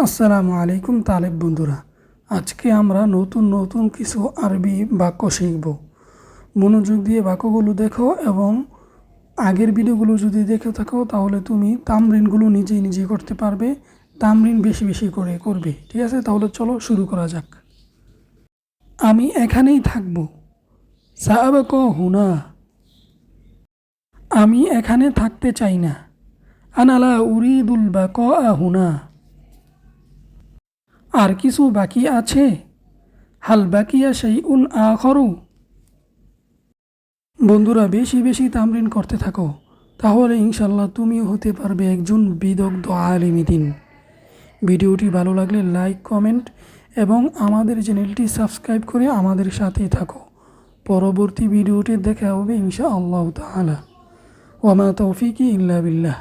আসসালামু আলাইকুম তালেব বন্ধুরা। আজকে আমরা নতুন নতুন কিছু আরবি বাক্য শিখব। মনোযোগ দিয়ে বাক্যগুলো দেখো এবং আগের ভিডিওগুলো যদি দেখে থাকো তাহলে তুমি তামরিনগুলো নিজেই নিজে করতে পারবে। তামরিন বেশি বেশি করে করবে, ঠিক আছে? তাহলে চলো শুরু করা যাক। আমি এখানেই থাকব। সাআবাক হুনা। আমি এখানে থাকতে চাই না। আনা লা উরিদুল বাকা হুনা। আর কিছু বাকি আছে? হাল বাকিয়া শাইউন আখরু। বন্ধুরা, বেশি বেশি তামরিন করতে থাকো, তাহলে ইনশাল্লাহ তুমিও হতে পারবে একজন বিদগ্ধ আলিমিদিন। ভিডিওটি ভালো লাগলে লাইক, কমেন্ট এবং আমাদের চ্যানেলটি সাবস্ক্রাইব করে আমাদের সাথেই থাকো। পরবর্তী ভিডিওটি দেখা হবে ইনশাআল্লাহ তাআলা। ওয়া মা তৌফিকি ইল্লা বিল্লাহ।